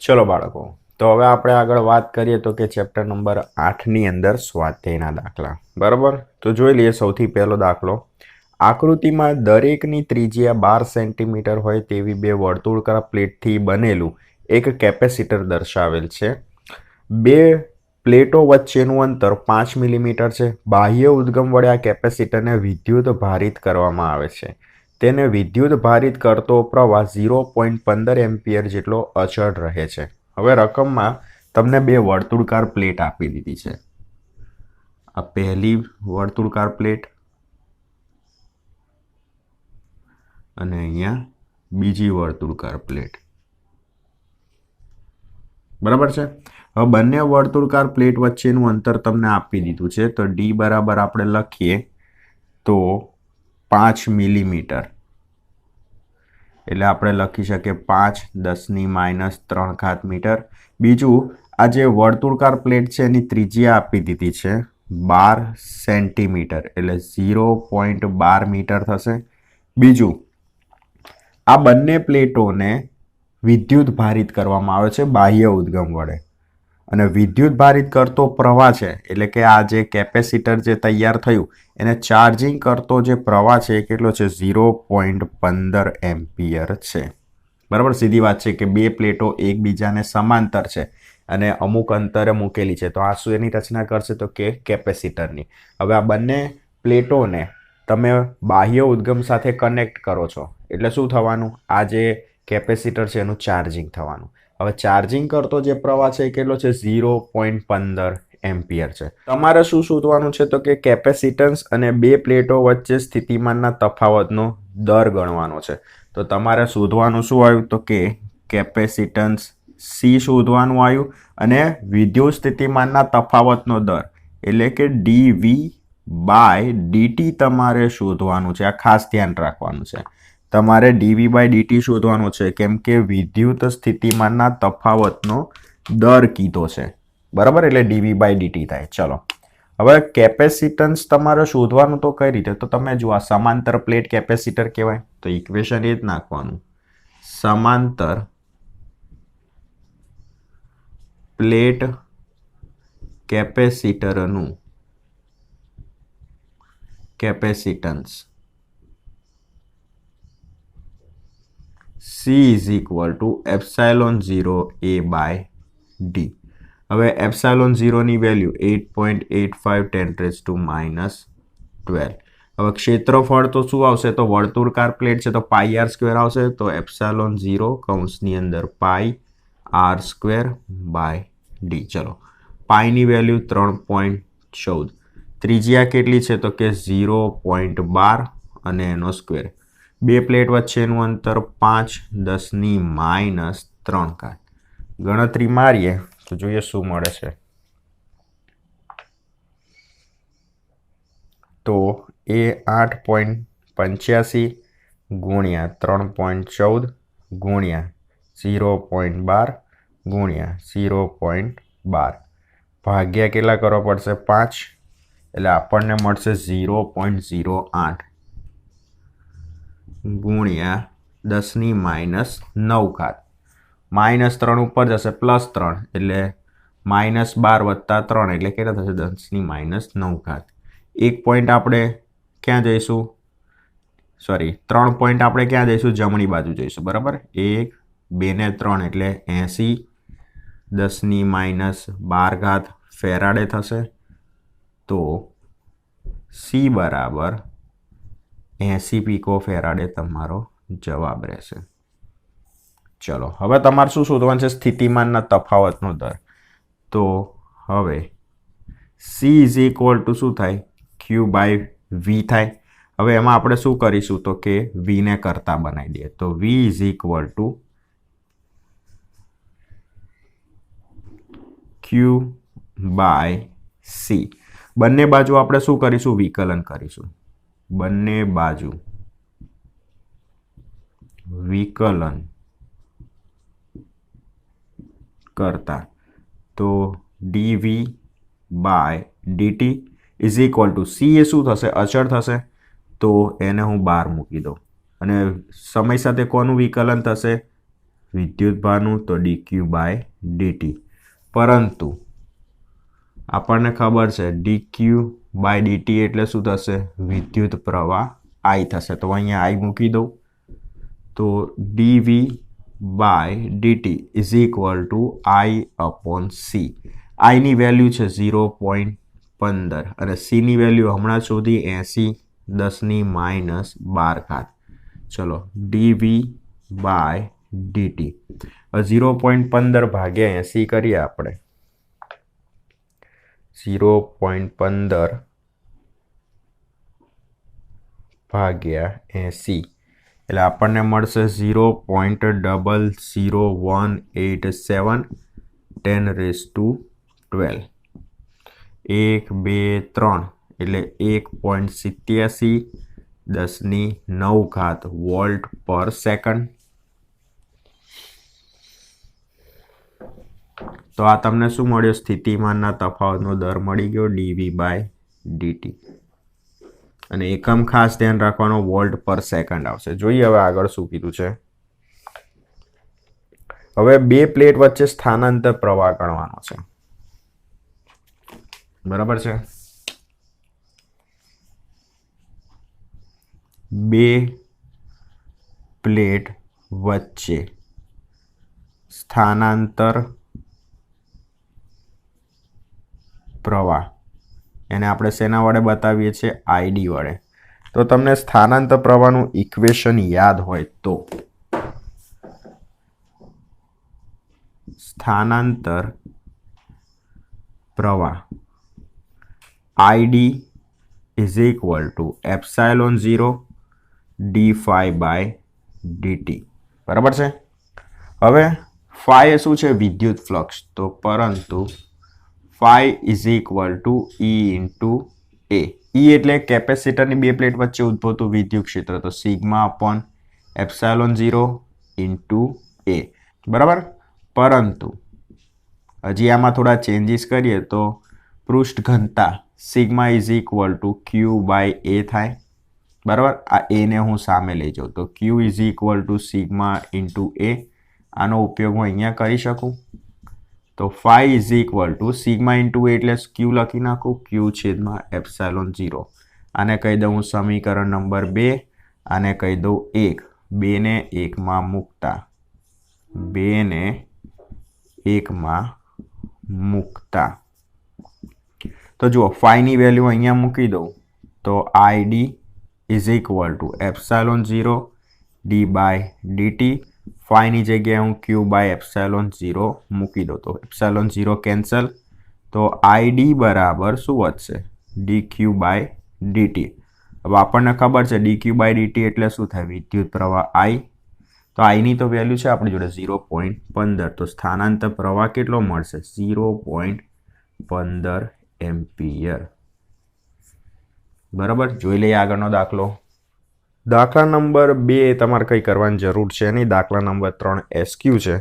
ચલો બાળકો, તો હવે આપણે આગળ વાત કરીએ તો કે ચેપ્ટર નંબર 8ની અંદર સ્વાધ્યાયના દાખલા. બરાબર, તો જોઈ લઈએ. સૌથી પહેલો દાખલો, આકૃતિમાં દરેકની ત્રિજ્યા 12 સેન્ટીમીટર હોય તેવી બે વર્તુળાકાર પ્લેટથી બનેલું એક કેપેસિટર દર્શાવેલ છે. બે પ્લેટો વચ્ચેનું અંતર 5 મિલીમીટર છે. બાહ્ય ઉદ્ગમ વડે આ કેપેસિટરને વિદ્યુત ભારિત કરવામાં આવે છે. તેને વિદ્યુત ભારિત કરતો પ્રવાહ 0.15 એમ્પિયર જેટલો અચળ રહે છે. હવે રકમમાં તમને બે વર્તુળાકાર પ્લેટ આપી દીધી છે. આ પહેલી વર્તુળાકાર પ્લેટ અને અહીંયા બીજી વર્તુળાકાર પ્લેટ. બરાબર છે. હવે બંને વર્તુળાકાર પ્લેટ વચ્ચેનું અંતર તમને આપી દીધું છે. તો ડી બરાબર આપણે લખીએ તો 5 મિલીમીટર, એટલે આપણે લખી શકીએ 5×10⁻³ મીટર. બીજું, આ જે વર્તુળાકાર પ્લેટ છે એની ત્રિજ્યા આપી દીધી છે 12 સેન્ટીમીટર, એટલે 0.12 મીટર થશે. બીજું, આ બંને પ્લેટોને વિદ્યુત ભારિત કરવામાં આવે છે બાહ્ય ઉદ્ગમ વડે, અને વિદ્યુત ભારિત કરતો પ્રવાહ છે એટલે કે આ જે કેપેસિટર જે તૈયાર થયું એને ચાર્જિંગ કરતો જે પ્રવાહ છે એ કેટલો છે? 0.15 એમ્પિયર છે. બરાબર, સીધી વાત છે કે બે પ્લેટો એકબીજાને સમાંતર છે અને અમુક અંતરે મૂકેલી છે, તો આ શું એની રચના કરશે? તો કે કેપેસિટરની. હવે આ બંને પ્લેટોને તમે બાહ્ય ઉદ્ગમ સાથે કનેક્ટ કરો છો એટલે શું થવાનું? આ જે કેપેસિટર છે એનું ચાર્જિંગ થવાનું. હવે ચાર્જિંગ કરતો જે પ્રવાહ છે એ કેટલો છે? 0.15 એમ્પિયર છે. તમારે શું શોધવાનું છે? તો કે કેપેસિટન્સ અને બે પ્લેટો વચ્ચે સ્થિતિમાનના તફાવતનો દર ગણવાનો છે. તો તમારે શોધવાનું શું આવ્યું? તો કે કેપેસિટન્સ સી શોધવાનું આવ્યું અને વિદ્યુત સ્થિતિમાનના તફાવતનો દર એટલે કે dV/dt તમારે શોધવાનું છે. આ ખાસ ધ્યાન રાખવાનું છે. તમારે dV/dt શોધવાનું છે કેમ કે વિદ્યુત સ્થિતિમાનના તફાવતનો દર કીધો છે. બરાબર, એટલે dV/dt થાય. ચલો, હવે કેપેસિટન્સ તમારે શોધવાનું તો કઈ રીતે? તો તમે જુઓ, આ સમાંતર પ્લેટ કેપેસિટર કહેવાય, તો ઇક્વેશન એ જ નાખવાનું. સમાંતર પ્લેટ કેપેસિટરનું capacitance C is equal to ε0A/d. હવે ε0 ની વેલ્યુ 8.85 × 10⁻12. હવે ક્ષેત્રફળ તો શું આવશે? તો વર્તુળાકાર પ્લેટ છે તો πr² આવશે, તો ε0 કૌંસની અંદર πr²/d. ચલો, પાઈની વેલ્યુ 3.14. ત્રિજ્યા કેટલી છે? તો કે 0.12 અને એનો સ્ક્વેર. બે પ્લેટ વચ્ચેનું અંતર 5×10⁻³ ગણતરી મારીએ તો જોઈએ શું મળે છે. તો એ 8.85 × 3.14 × 0.12 × 0.12 ભાગ્યા કેટલા કરવા પડશે? 5, એટલે આપણને મળશે 0.08 ગુણ્યા 10⁻⁹ -3 ઉપર જશે +3 એટલે -12 + 3 એટલે કેટલા થશે? 10⁻⁹. 1 પોઈન્ટ આપણે ક્યાં જઈશું? સોરી, 3 પોઈન્ટ આપણે ક્યાં જઈશું? જમણી બાજુ જઈશું. બરાબર, 1, 2 ને 3 એટલે 80 10⁻12 ફેરાડે થશે. તો સી બરાબર 80 પીકો ફેરાડે તમારો જવાબ રહેશે. ચલો, હવે તમારે શું શોધવાનું છે? સ્થિતિમાનના તફાવતનો દર. તો હવે C ઇઝ ઇક્વલ ટુ શું થાય? Q/V થાય. હવે એમાં આપણે શું કરીશું? તો કે V ને કરતા બનાવી દઈએ. તો V is equal two Q/C. બંને બાજુ આપણે શું કરીશું? વિકલન કરીશું. બંને બાજુ વિકલન કરતા તો dV/dt is equal to C એ શું થશે? અચળ થશે, તો એને હું બહાર મૂકી દઉં અને સમય સાથે કોનું વિકલન થશે? વિદ્યુતભારનું તો dq/dt, પરંતુ આપણને ખબર છે dq/dt એટલે શું થશે? વિદ્યુત પ્રવાહ I થશે. તો અહીંયા I મૂકી દઉં તો dv/dt is equal two I/C. I ની વેલ્યુ છે 0.15 અને C ની વેલ્યુ હમણાં સુધી 80 10⁻12. ચલો dv/dt 0.15 ભાગ્યા 80 કરીએ આપણે. 0.15 ભાગ્યા 80 એટલે આપણને મળશે 0.00187 10⁻12. 1 2 3 એટલે 1.87 10⁹ વોલ્ટ પર સેકન્ડ. તો આ તમને શું મળ્યો? સ્થિતિમાનના તફાવતનો દર મળી ગયો dv/dt. અને એકમ ખાસ ધ્યાન રાખવાનો વોલ્ટ પર સેકન્ડ આવશે. જોઈએ હવે આગળ શું કીધું છે. હવે બે પ્લેટ વચ્ચે સ્થાનાંતર પ્રવાહ ગણવાનો છે. બરાબર છે? બે પ્લેટ વચ્ચે સ્થાનાંતર પ્રવાહ એને આપણે શેના વડે બતાવીએ છીએ? ID વડે. તો તમને સ્થાનાંતર પ્રવાહનું ઇક્વેશન યાદ હોય તો સ્થાનાંતર પ્રવાહ ID is equal to ε0 dφ/dt. બરાબર છે? હવે ફાઈ એ શું છે? વિદ્યુત ફ્લક્સ. તો પરંતુ phi is equal to E into A. E એટલે કેપેસિટરની બે પ્લેટ વચ્ચે ઉદ્ભવતું વિદ્યુત ક્ષેત્ર. તો σ/ε0 ઇન્ટુ A. બરાબર? પરંતુ હજી આમાં થોડા ચેન્જીસ કરીએ તો પૃષ્ઠ ઘનતા sigma is equal two Q/A થાય. બરાબર? આ A ને હું સામે લઈ જાઉં તો Q is equal to sigma into A. આનો ઉપયોગ હું અહીંયા કરી શકું. તો phi is equal to sigma into A એટલે Q લખી નાખું Q/ε0. આને કહી દઉં સમીકરણ નંબર 2. આને કહી દઉં 1. 2 ને 1 માં મૂકતા 2 ને 1 માં મૂકતા તો જુઓ ફાઈની વેલ્યુ અહીંયા મૂકી દઉં તો ID is equal to ε0 d/dt. ફાઈની જગ્યાએ હું Q/ε0 મૂકી દઉં તો ε0 કેન્સલ. તો ID બરાબર શું વધશે? dq/dt. હવે આપણને ખબર છે dq/dt એટલે શું થાય? વિદ્યુત પ્રવાહ I. તો I ની તો વેલ્યુ છે આપણી જોડે 0.15. તો સ્થાનાંતર પ્રવાહ કેટલો મળશે? 0.15 એમ્પિયર. બરાબર? જોઈ લઈએ આગળનો દાખલો. દાખલા નંબર 2 તમારે કંઈ કરવાની જરૂર છે નહીં. દાખલા નંબર 3 SQ છે.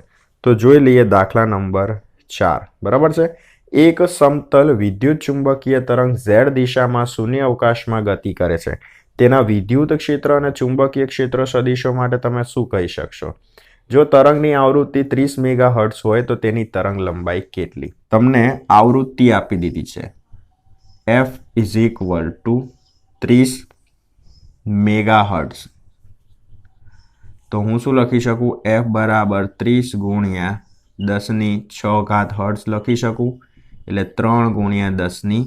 તો જોઈ લઈએ દાખલા નંબર 4. બરાબર છે? એક સમતલ વિદ્યુત ચુંબકીય તરંગ Z દિશામાં શૂન્ય અવકાશમાં ગતિ કરે છે. તેના વિદ્યુત ક્ષેત્ર અને ચુંબકીય ક્ષેત્ર સદિશો માટે તમે શું કહી શકશો? જો તરંગની આવૃત્તિ 30 મેગાહર્ટ્ઝ હોય તો તેની તરંગ લંબાઈ કેટલી? તમને આવૃત્તિ આપી દીધી છે f is equal two 30 megahertz. તો હું શું લખી શકું? f બરાબર 30 ગુણ્યા 10⁶ હર્ટ્ઝ લખી શકું. એટલે 3 ગુણ્યા 10⁷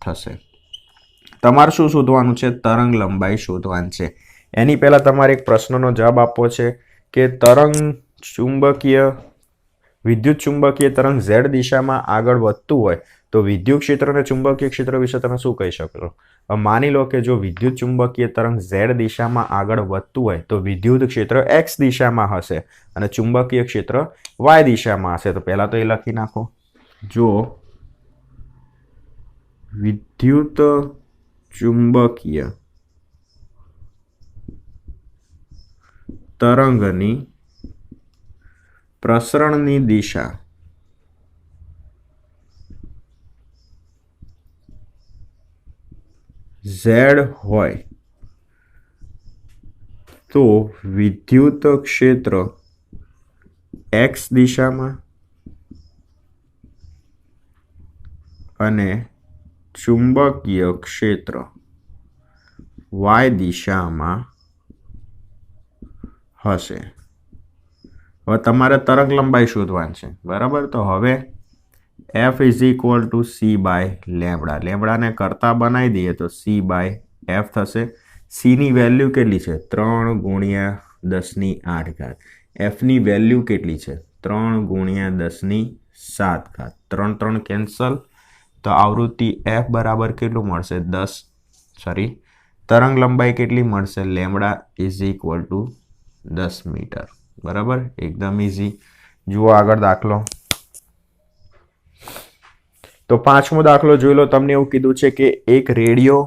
થશે. તમારે શું શોધવાનું છે? તરંગ લંબાઈ શોધવાની છે. એની પહેલા તમારે એક પ્રશ્નનો જવાબ આપવો છે કે વિદ્યુત ચુંબકીય તરંગ Z દિશામાં આગળ વધતું હોય તો વિદ્યુત ક્ષેત્ર અને ચુંબકીય ક્ષેત્ર વિશે તમે શું કહી શકો? માની લો કે જો વિદ્યુત ચુંબકીય તરંગ Z દિશામાં આગળ વધતું હોય તો વિદ્યુત ક્ષેત્ર X દિશામાં હશે અને ચુંબકીય ક્ષેત્ર Y દિશામાં હશે. તો પહેલા તો એ લખી નાખો. જો વિદ્યુત ચુંબકીય તરંગની પ્રસરણની દિશા Z હોય તો વિદ્યુત ક્ષેત્ર x દિશામાં અને ચુંબકીય ક્ષેત્ર y દિશામાં હશે. હવે તમારે તરંગ લંબાઈ શોધવાની છે, બરાબર. તો હવે f is equal to c by lambda. લેમડાને કરતા બનાવી દઈએ તો c બાય f થશે. c ની વેલ્યુ કેટલી છે? 3 ગુણ્યા 10⁸. f ની વેલ્યુ કેટલી છે? 3 ગુણ્યા 10⁷. 3 3 કેન્સલ. તો આવૃત્તિ f બરાબર કેટલું મળશે? 10 તરંગ લંબાઈ કેટલી મળશે? Lambda is equal to 10 metre. બરાબર, એકદમ ઇઝી. જુઓ આગળ દાખલો. તો પાંચમો દાખલો જોઈ લો. તમને એવું કીધું છે કે એક રેડિયો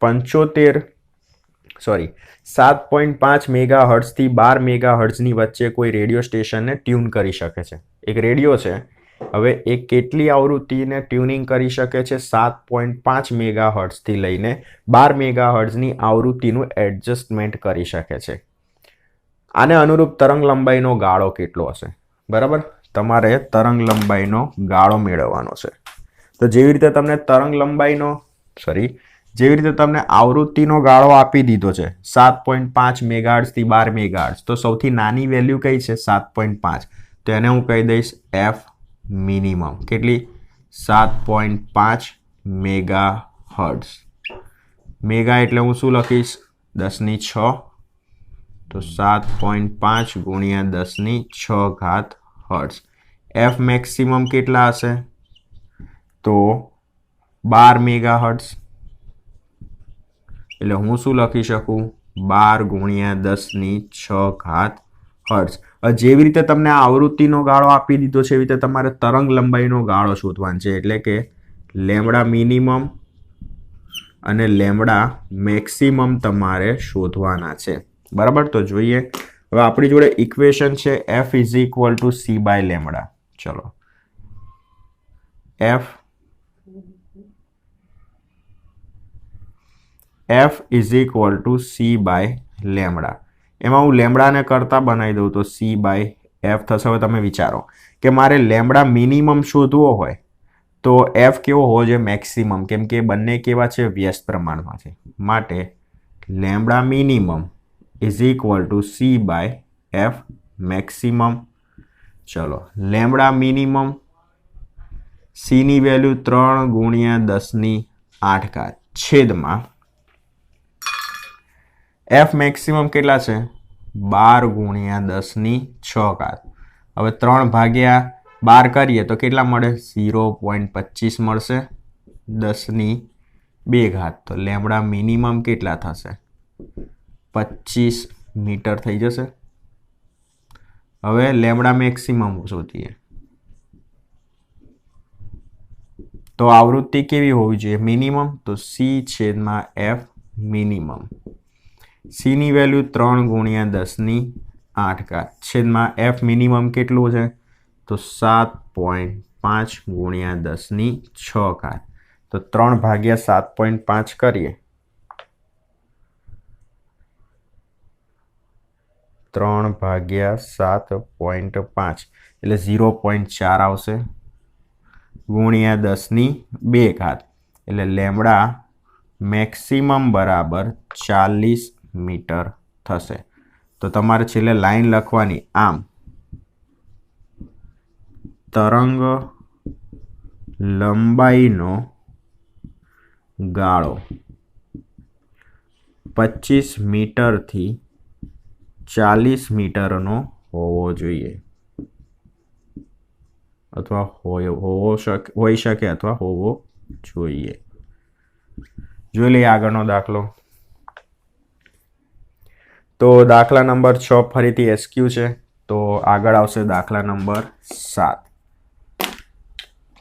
7.5 મેગાહર્ટ્ઝ થી 12 મેગાહર્ટ્ઝની વચ્ચે કોઈ રેડિયો સ્ટેશનને ટ્યુન કરી શકે છે. એક રેડિયો છે, હવે એ કેટલી આવૃત્તિને ટ્યુનિંગ કરી શકે છે? 7.5 મેગાહર્ટ્ઝ થી લઈને 12 મેગાહર્ટ્ઝની આવૃત્તિનું એડજસ્ટમેન્ટ કરી શકે છે. આને અનુરૂપ તરંગ લંબાઈનો ગાળો કેટલો હશે? બરાબર, તમારે તરંગ લંબાઈનો ગાળો મેળવવાનો છે. તો જેવી રીતે તમને જેવી રીતે તમને આવૃત્તિનો ગાળો આપી દીધો છે 7.5 મેગાહર્ટ્ઝ થી 12 મેગાહર્ટ્ઝ, તો સૌથી નાની વેલ્યુ કઈ છે? 7.5. તો એને હું કહી દઈશ f મિનિમમ. કેટલી? 7.5 મેગાહર્ટ્ઝ. મેગા એટલે હું શું લખીશ? 10⁶. તો 7.5 ગુણ્યા 10⁶ હર્ટ્ઝ. f મેક્સિમમ કેટલા હશે? તો 12 મેગાહર્ટ્ઝ. એટલે હું શું લખી શકું? 12 ગુણ્યા 10⁶ હર્ટ્ઝ. જેવી રીતે તમને આવૃત્તિનો ગાળો આપી દીધો છે, એવી રીતે તમારે તરંગ લંબાઈનો ગાળો શોધવાનો છે. એટલે કે લેમડા મિનિમમ અને લેમડા મેક્સિમમ તમારે શોધવાના છે. બરાબર, તો જોઈએ. હવે આપણી જોડે ઇક્વેશન છે f is equal to c by lambda. ચલો, f is equal to c by lambda. એમાં હું લેમડાને કરતા બનાવી દઉં તો c બાય f થશે. હવે તમે વિચારો કે મારે લેમડા મિનિમમ શોધવો હોય તો f કેવો હોવો જોઈએ? મેક્સિમમ. કેમ કે બંને કેવા છે? વ્યસ્ત પ્રમાણમાં છે. માટે lambda minimum is equal to c by f maximum. ચલો, લેમડા મિનિમમ c ની વેલ્યુ 3 ગુણ્યા 10⁸ છેદમાં f મેક્સિમમ કેટલા છે? 12 ગુણ્યા 10⁶. હવે 3 ભાગ્યા 12 કરીએ તો કેટલા મળે? 0.25 મળશે. 10⁵. તો લેમડા મિનિમમ કેટલા થશે? 25 મીટર થઈ જશે. હવે લેમડા મેક્સિમમ શોધીએ. તો આવૃત્તિ કેવી હોવી જોઈએ? મિનિમમ. તો c છેદમાં f મિનિમમ. c ની વેલ્યુ 3 ગુણ્યા 10⁸ છેદમાં f મિનિમમ કેટલું છે? તો 7.5 ગુણ્યા 10⁶. તો 3 ભાગ્યા 7.5 કરીએ. 3 ભાગ્યા 7.5 એટલે 0.4 આવશે. ગુણ્યા 10⁵ એટલે લેમડા મેક્સિમમ બરાબર 40 મીટર થશે. તો તમારે છેલ્લે લાઈન લખવાની. આમ તરંગ લંબાઈનો ગાળો 25 મીટરથી 40 મીટરનો હોવો જોઈએ, અથવા હોઈ શકે અથવા હોવો જોઈએ. જોઈ લઈએ આગળનો દાખલો. તો દાખલા નંબર 6 ફરીથી એસક્યુ છે. તો આગળ આવશે દાખલા નંબર 7.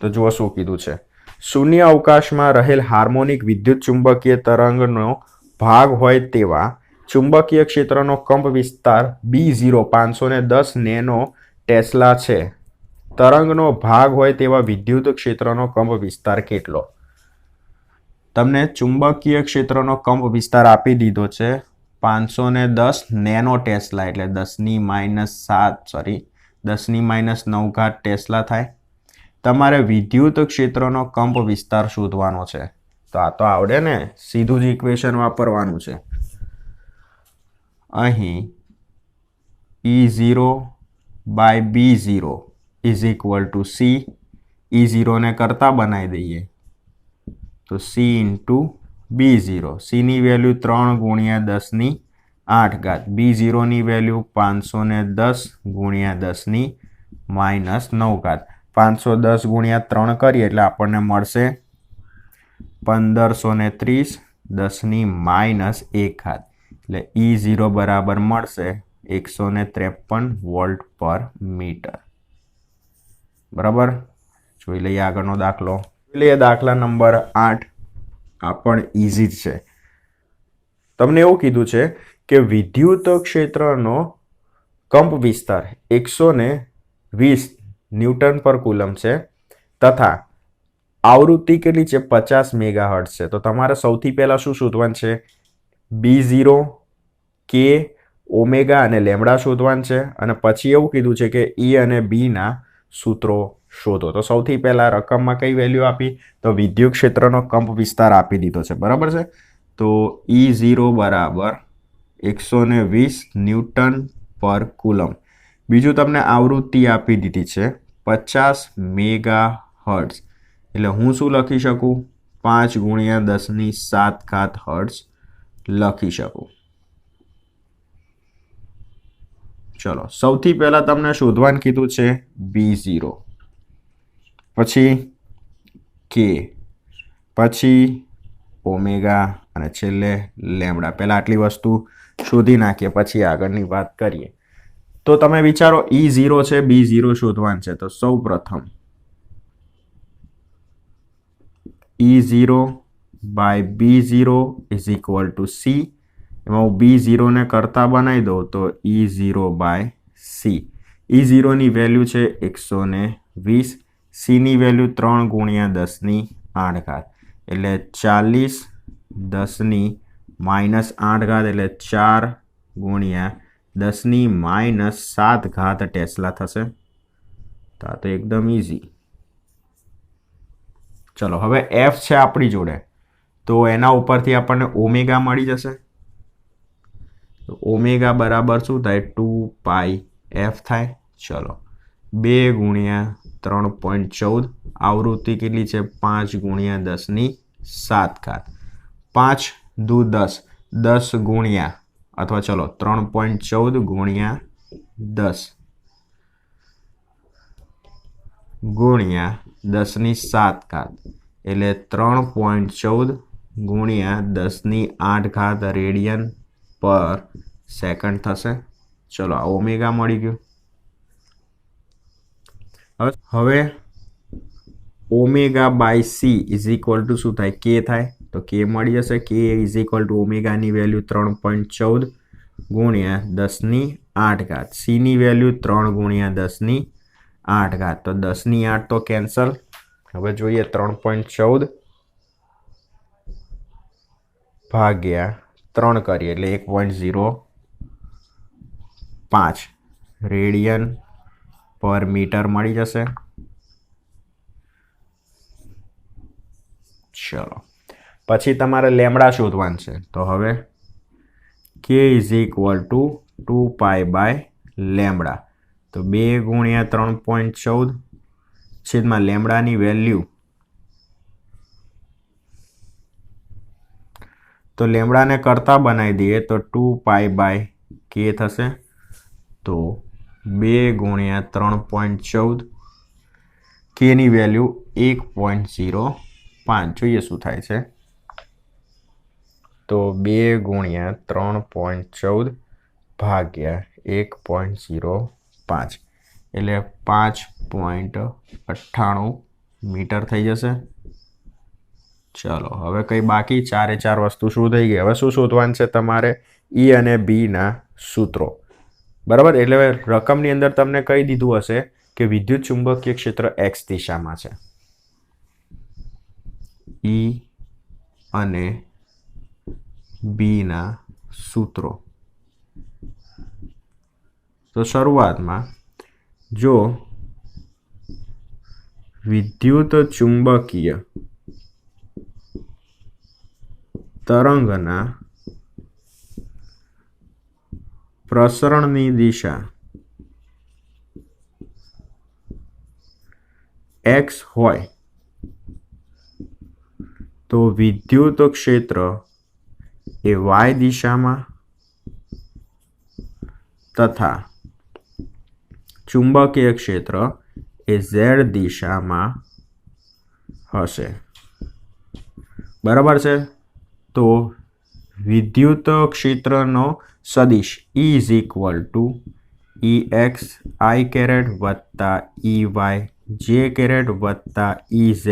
તો જુઓ શું કીધું છે. શૂન્ય અવકાશમાં રહેલ હાર્મોનિક વિદ્યુત ચુંબકીય તરંગનો ભાગ હોય તેવા ચુંબકીય ક્ષેત્રનો કંપ વિસ્તાર B0 510 નેનો ટેસ્લા છે. તરંગનો ભાગ હોય તેવા વિદ્યુત ક્ષેત્રનો કંપ વિસ્તાર કેટલો? તમને ચુંબકીય ક્ષેત્રનો કંપ વિસ્તાર આપી દીધો છે 510 નેનો ટેસ્લા એટલે 10⁻⁷ 10⁻9 ટેસ્લા થાય। તમારે વિદ્યુત ક્ષેત્રનો કંપ વિસ્તાર શોધવાનો છે। તો આ તો આવડે ને, સીધું જ ઇક્વેશન વાપરવાનું છે। અહીં E0/B0 = C। E0 ને કરતા બનાવી દઈએ તો C × B0। C ની વેલ્યુ 3 × 10⁸ B0 ની વેલ્યુ 510 × 10⁻9। 510 × 3 કરીએ એટલે આપણને મળશે 1530 10⁻1 એટલે E0 બરાબર મળશે 153 વોલ્ટ/મીટર। બરાબર, જોઈ લઈએ આગળનો દાખલો। એટલે દાખલા નંબર 8 આ પણ ઈઝી જ છે। તમને એવું કીધું છે કે વિદ્યુત ક્ષેત્રનો કંપ વિસ્તાર 120 ન્યૂટન/કુલમ છે તથા આવૃત્તિ કેટલી છે 50 મેગાહર્ટ્ઝ છે। તો તમારે સૌથી પહેલા શું શોધવાનું છે? B0, K, ઓમેગા અને લેમ્બડા શોધવાનું છે અને પછી એવું કીધું છે કે E અને B ના સૂત્રો શોધો। તો સૌથી પહેલા રકમમાં કઈ વેલ્યુ આપી? તો વિદ્યુત ક્ષેત્રનો કંપ વિસ્તાર આપી દીધો છે। બરાબર છે, તો E0 બરાબર 120 ન્યૂટન/કુલમ। બીજું તમને આવૃત્તિ આપી દીધી છે 50 મેગાહર્ટ્ઝ। એટલે હું શું લખી શકું? 5 × 10⁷ હર્ટ્ઝ લખી શકું। ચલો, સૌથી પહેલા તમને શોધવાનું કીધું છે B0, પછી K, પછી ઓમેગા અને છેલ્લે લેમ્બડા। પહેલા આટલી વસ્તુ શોધી નાખીએ પછી આગળની વાત કરીએ। તો તમે વિચારો E0 છે, B0 શોધવાનું છે। તો સૌ પ્રથમ E0/B0 = C। એમાં હું B0 ને કરતા બનાવી દઉં તો E0/C। E0 ની વેલ્યુ છે 120, C ની વેલ્યુ 3 × 10⁸ એટલે 40 10⁻8 એટલે 4 × 10⁻7 ટેસ્લા થશે। તો આ તો એકદમ ઈઝી। ચલો, હવે F છે આપણી જોડે, તો એના ઉપરથી આપણને ઓમેગા મળી જશે। તો ઓમેગા બરાબર શું થાય? 2πf થાય। ચલો, 2 × 3.14, આવૃત્તિ કેટલી છે? 5 × 10⁷। 5 દુ 10, 10 ગુણ્યા અથવા ચલો 3.14 × 10 ગુણ્યા 10⁷ એટલે 3.14 × 10⁸ રેડિયન/સેકન્ડ થશે। ચલો, આ ઓમેગા મળી ગયું। હવે ઓમેગા/C = શું થાય? K થાય। તો K મળી જશે। K = ઓમેગાની વેલ્યુ 3.14 × 10⁸। C ની વેલ્યુ 3 × 10⁸। તો 10⁸ તો કેન્સલ। હવે જોઈએ 3.14 ભાગ્યા 3 કરીએ એટલે 1.05 રેડિયન/મીટર મળી જશે। ચલો, પછી તમારે લેમ્બડા શોધવાનું છે। તો હવે K = 2π/લેમ્બડા। તો 2 × 3.14 છેદમાં લેમ્બડાની વેલ્યુ, તો લેમ્બડાને કરતા બનાવી દઈએ તો 2π/K થશે। તો 2 × 3.14, K ની વેલ્યુ 1.05। જોઈએ શું થાય છે। તો 2 × 3.14 ભાગ્યા 1.05 એટલે 5.98 મીટર થઈ જશે। ચલો, હવે કઈ બાકી? 4 વસ્તુ શું થઈ ગઈ? હવે શું શોધવાનું છે તમારે? E અને B ના સૂત્રો। બરાબર, એટલે રકમની અંદર તમને કહી દીધું હશે કે વિદ્યુત ચુંબકીય ક્ષેત્ર X દિશામાં છે। E અને B ના સૂત્રો। તો શરૂઆતમાં જો વિદ્યુત ચુંબકીય તરંગના પ્રસરણની દિશા x હોય તો વિદ્યુત ક્ષેત્ર એ y દિશામાં તથા ચુંબકીય ક્ષેત્ર એ z દિશામાં હશે. બરાબર છે. તો વિદ્યુત ક્ષેત્રનો સદિશ E is equal to EX I caret વત્તા EY J કેરેટ વત્તા EZ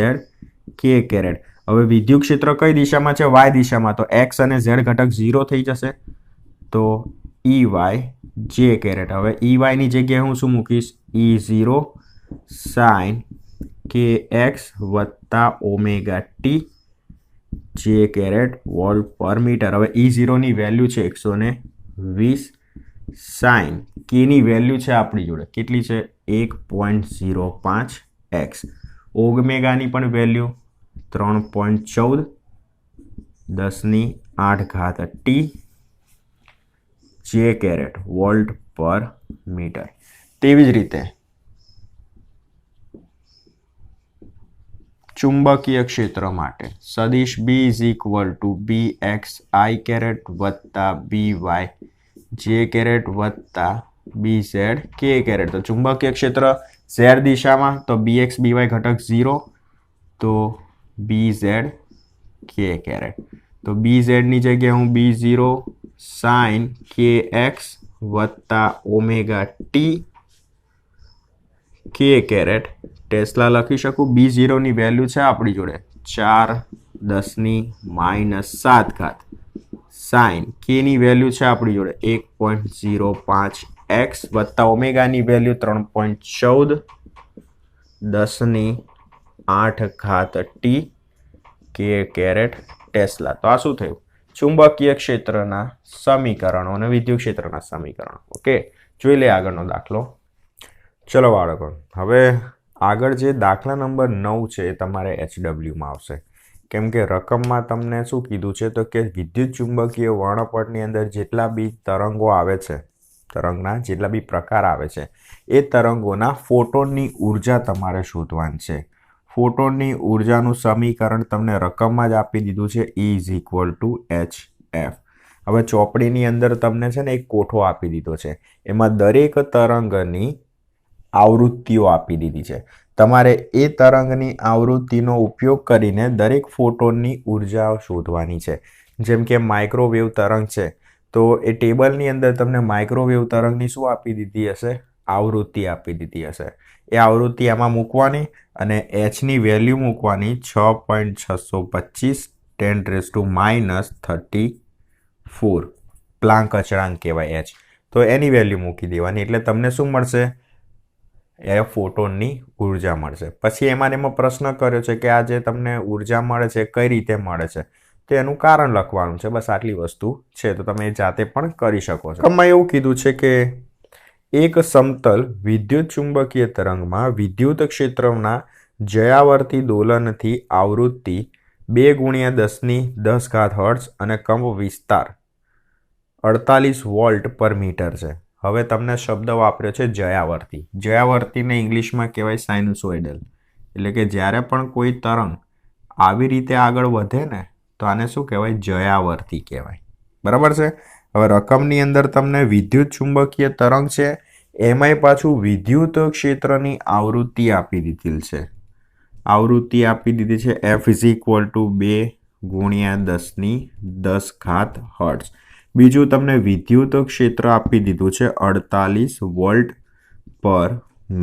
K કેરેટ. હવે વિદ્યુત ક્ષેત્ર કઈ દિશામાં છે? y દિશામાં. તો x અને z ઘટક 0 થઈ જશે. તો EY J કેરેટ. હવે EY ની જગ્યાએ હું શું મૂકીશ? E0 sin kx વત્તા omega t J caret volt પર મીટર. હવે E0 ની વેલ્યુ છે 120 sin k ની વેલ્યુ છે આપણી જોડે કેટલી છે? 1.05 x. ઓમેગાની પણ value 3.14 10⁸ t J caret volt પર મીટર. તેવી જ રીતે ચુંબકીય ક્ષેત્ર માટે સદિશ B is equal to BX I caret વત્તા BY J કેરેટ વત્તા BZ K કેરેટ. તો ચુંબકીય ક્ષેત્ર Z દિશામાં તો BX BY ઘટક 0 તો BZ K કેરેટ. તો BZ ની જગ્યાએ હું B0 sin KX વત્તા omega t K caret tesla લખી શકું. B0 ની વેલ્યુ છે આપણી જોડે 4 10⁻⁷ sin k ની વેલ્યુ છે આપણી જોડે 1.05 x વત્તા ઓમેગાની value 3.14 10⁸ t K caret tesla. તો આ શું થયું? ચુંબકીય ક્ષેત્રના સમીકરણો અને વિદ્યુત ક્ષેત્રના સમીકરણો. ઓકે, જોઈ લે આગળનો દાખલો. ચલો બાળકો, હવે આગળ જે દાખલા નંબર 9 છે એ તમારે HW માં આવશે. કેમ કે રકમમાં તમને શું કીધું છે? તો કે વિદ્યુત ચુંબકીય વર્ણપટની અંદર જેટલા બી તરંગો આવે છે, તરંગના જેટલા બી પ્રકાર આવે છે, એ તરંગોના ફોટોનની ઉર્જા તમારે શોધવાની છે. ફોટોનની ઉર્જાનું સમીકરણ તમને રકમમાં જ આપી દીધું છે, E is equal two HF. હવે ચોપડીની અંદર તમને છે ને એક કોઠો આપી દીધો છે, એમાં દરેક તરંગની આવૃત્તિઓ આપી દીધી છે. તમારે એ તરંગની આવૃત્તિનો ઉપયોગ કરીને દરેક ફોટોનની ઉર્જા શોધવાની છે. જેમ કે માઇક્રોવેવ તરંગ છે, તો એ ટેબલની અંદર તમને માઇક્રોવેવ તરંગની શું આપી દીધી હશે? આવૃત્તિ આપી દીધી હશે. એ આવૃત્તિ આમાં મૂકવાની અને Hની વેલ્યુ મૂકવાની 6.625 10⁻34 પ્લાન્ક અચળાંક કહેવાય H. તો એની વેલ્યુ મૂકી દેવાની એટલે તમને શું મળશે? એ ફોટોનની ઉર્જા મળશે. પછી એમાં પ્રશ્ન કર્યો છે કે આ જે તમને ઉર્જા મળે છે કઈ રીતે મળે છે, તો એનું કારણ લખવાનું છે. બસ આટલી વસ્તુ છે, તો તમે જાતે પણ કરી શકો છો. આમાં એવું કીધું છે કે એક સમતલ વિદ્યુત ચુંબકીય તરંગમાં વિદ્યુત ક્ષેત્રના જયાવર્તી દોલનથી આવૃત્તિ 2×10⁻10 હર્ટ્ઝ અને કંપ વિસ્તાર 48 વોલ્ટ પર મીટર છે. હવે તમને શબ્દ વાપર્યો છે જયાવર્તી. જયાવર્તીને ઇંગ્લિશમાં કહેવાય સાઇનુસોઇડલ. એટલે કે જ્યારે પણ કોઈ તરંગ આવી રીતે આગળ વધે ને તો આને શું કહેવાય? જયાવર્તી કહેવાય. બરાબર છે. હવે રકમની અંદર તમને વિદ્યુત ચુંબકીય તરંગ છે, એમાંય પાછું વિદ્યુત ક્ષેત્રની આવૃત્તિ આપી દીધેલ છે. આવૃત્તિ આપી દીધી છે F is equal two 2×10⁻10 hertz. બીજું તમને વિદ્યુત ક્ષેત્ર આપી દીધું છે 48 વોલ્ટ પર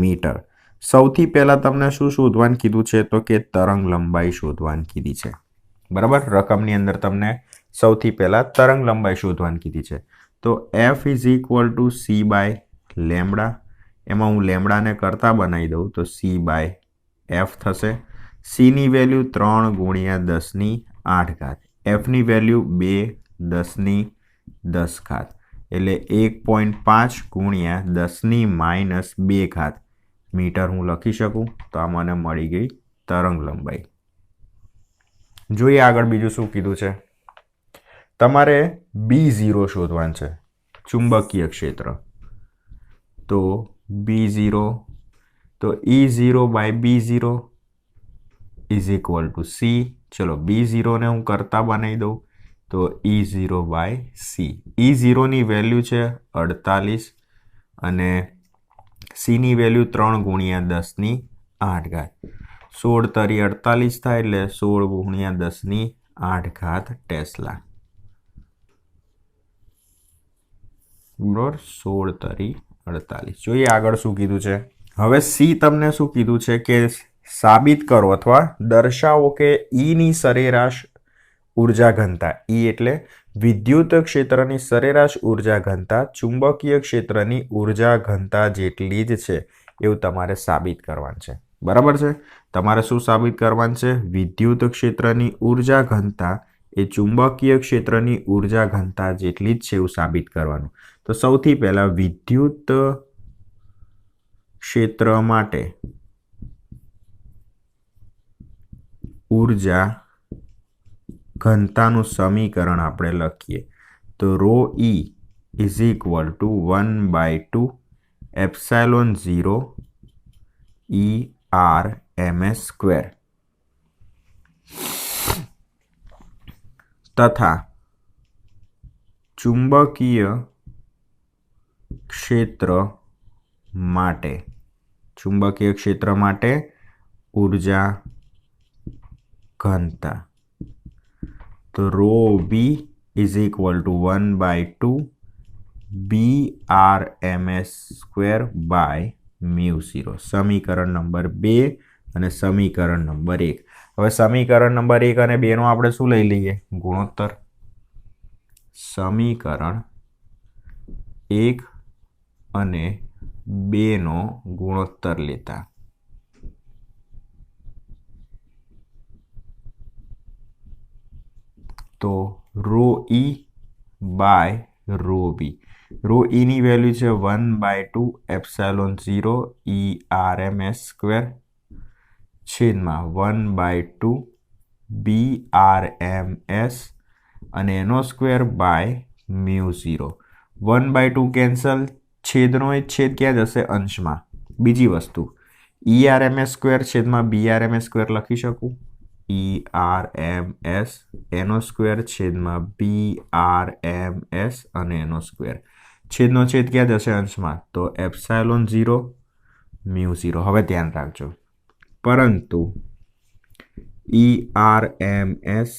મીટર. સૌથી પહેલાં તમને શું શોધવાનું કીધું છે? તો કે તરંગ લંબાઈ શોધવાની કીધી છે. બરાબર, રકમની અંદર તમને સૌથી પહેલાં તરંગ લંબાઈ શોધવાની કીધી છે. તો F ઇઝ ઇક્વલ ટુ C/લેમ્બડા. એમાં હું લેમ્બડાને કરતા બનાવી દઉં તો C/F થશે. Cની વેલ્યુ 3×10⁸. Fની વેલ્યુ 2×10⁻10 એટલે 1.5 × 10⁻2 મીટર હું લખી શકું. તો આ મને મળી ગઈ તરંગ લંબાઈ. જોઈએ આગળ બીજું શું કીધું છે. તમારે B0 શોધવાનું છે, ચુંબકીય ક્ષેત્ર. તો B0, તો E0 by B0 is equal to C. ચલો B0 ને હું કરતા બનાવી દઉં, તો E0 બાય C. E0 ની વેલ્યુ છે 48 અને C ની વેલ્યુ 3 ગુણ્યા 10 ની 8 ઘાત. 16 તરી 48 થાય એટલે 16 ગુણ્યા 10 ની 8 ઘાત ટેસ્લા. બરોબર, 16 તરી 48. જોઈએ આગળ શું કીધું છે. હવે C તમને શું કીધું છે કે સાબિત કરો અથવા દર્શાવો કે E ની સરેરાશ ઉર્જા ઘનતા, E એટલે વિદ્યુત ક્ષેત્રની સરેરાશ ઉર્જા ઘનતા ચુંબકીય ક્ષેત્રની ઉર્જા ઘનતા જેટલી જ છે એવું તમારે સાબિત કરવાનું છે. બરાબર છે. તમારે શું સાબિત કરવાનું છે? વિદ્યુત ક્ષેત્રની ઉર્જા ઘનતા એ ચુંબકીય ક્ષેત્રની ઉર્જા ઘનતા જેટલી જ છે એવું સાબિત કરવાનું. તો સૌથી પહેલા વિદ્યુત ક્ષેત્ર માટે ઉર્જા ઘનતાનું સમીકરણ આપણે લખીએ. તો ρe is equal to 1/2 epsilon 0 ERMS square તથા ચુંબકીય ક્ષેત્ર માટે ઉર્જા ઘનતા. તો ρb is equal to 1/2 BRMS square by μ0. સમીકરણ નંબર 2 અને સમીકરણ નંબર 1. હવે સમીકરણ નંબર 1 અને 2 નો આપણે શું લઈ લઈએ? ગુણોત્તર. સમીકરણ 1 અને 2 નો ગુણોત્તર લેતા તો ρe બાય ρb. ρe ની વેલ્યુ છે 1/2 એપ્સાઇલોન 0 ERMS સ્ક્વેર છેદમાં 1/2 BRMS અને એનો સ્ક્વેર બાય μ0. 1/2 કેન્સલ, છેદનો એ છેદ ક્યાં જશે? અંશમાં. બીજી વસ્તુ ERMS સ્ક્વેર છેદમાં BRMS સ્ક્વેર લખી શકું. ERMS એનો સ્ક્વેર છેદમાં BRMS અને એનો સ્ક્વેર. છેદનો છેદ ક્યાં જશે? અંશમાં. તો એપ્સાઇલોન 0 μ0. હવે ધ્યાન રાખજો, પરંતુ ERMS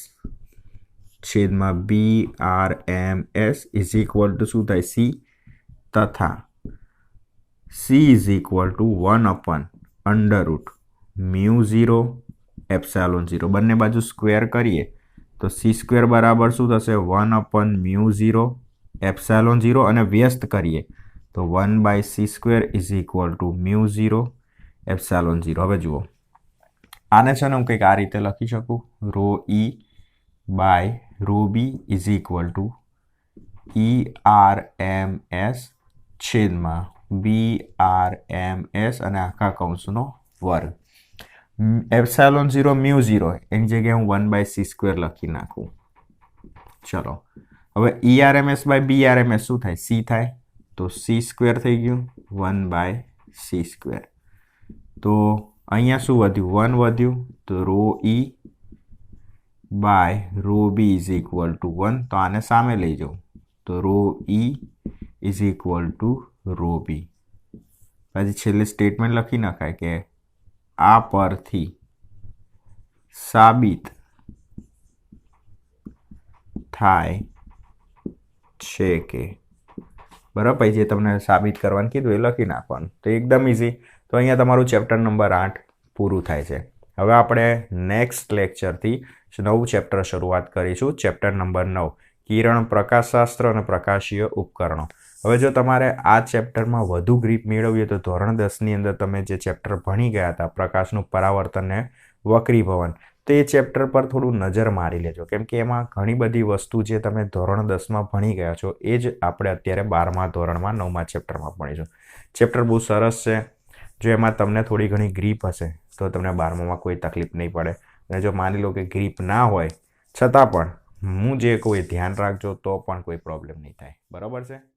છેદમાં BRMS ઇઝ ઇક્વલ ટુ શું થાય? C. તથા C is equal to 1/√μ0 epsilon 0. બંને બાજુ સ્ક્વેર કરીએ તો C સ્ક્વેર બરાબર શું થશે? 1/μ0 એપ્સાઇલોન 0 અને વ્યસ્ત કરીએ તો 1/c square is equal to μ0 epsilon 0. હવે જુઓ, આને છે ને હું કંઈક આ રીતે લખી શકું. ρe by ρb is equal to ERMS છેદમાં BRMS અને આખા કૌંસનો વર્ગ. એપ્સાઇલોન 0 μ0 એની જગ્યાએ હું 1/c સ્ક્વેર લખી નાખું. ચલો, હવે ERMS બાય BRMS શું થાય? C થાય. તો C સ્ક્વેર થઈ ગયું 1/c સ્ક્વેર. તો અહીંયા શું વધ્યું? 1 વધ્યું. તો ρe by ρb is equal two 1. તો આને સામે લઈ જાઉં તો ρe is equal two ρb. પછી છેલ્લે સ્ટેટમેન્ટ લખી નખાય કે આ પરથી સાબિત થાય છે કે, બરાબર. પછી જે તમને સાબિત કરવાનું કીધું એ લખી નાખવાનું. તો એકદમ ઇઝી. તો અહીંયા તમારું ચેપ્ટર નંબર 8 પૂરું થાય છે. હવે આપણે નેક્સ્ટ લેક્ચરથી નવું ચેપ્ટર શરૂઆત કરીશું. ચેપ્ટર નંબર 9 કિરણ પ્રકાશશાસ્ત્ર અને પ્રકાશીય ઉપકરણો. હવે જો તમારે આ ચેપ્ટરમાં વધુ ગ્રીપ મેળવવી તો ધોરણ 10ની અંદર તમે જે ચેપ્ટર ભણી ગયા હતા પ્રકાશનું પરાવર્તન અને વક્રીભવન, તો એ ચેપ્ટર પર થોડું નજર મારી લેજો, કેમ કે એમાં ઘણી બધી વસ્તુ જે તમે ધોરણ 10માં ભણી ગયા છો એ જ આપણે અત્યારે 12મા ધોરણમાં 9મા ચેપ્ટરમાં ભણીશું. ચેપ્ટર બહુ સરસ છે. જો એમાં તમને થોડી ઘણી ગ્રીપ હશે તો તમને 12મામાં કોઈ તકલીફ નહીં પડે. અને જો માની લો કે ગ્રીપ ના હોય છતાં પણ હું જે કહું એ ધ્યાન રાખજો તો પણ કોઈ પ્રોબ્લેમ નહીં થાય. બરાબર છે.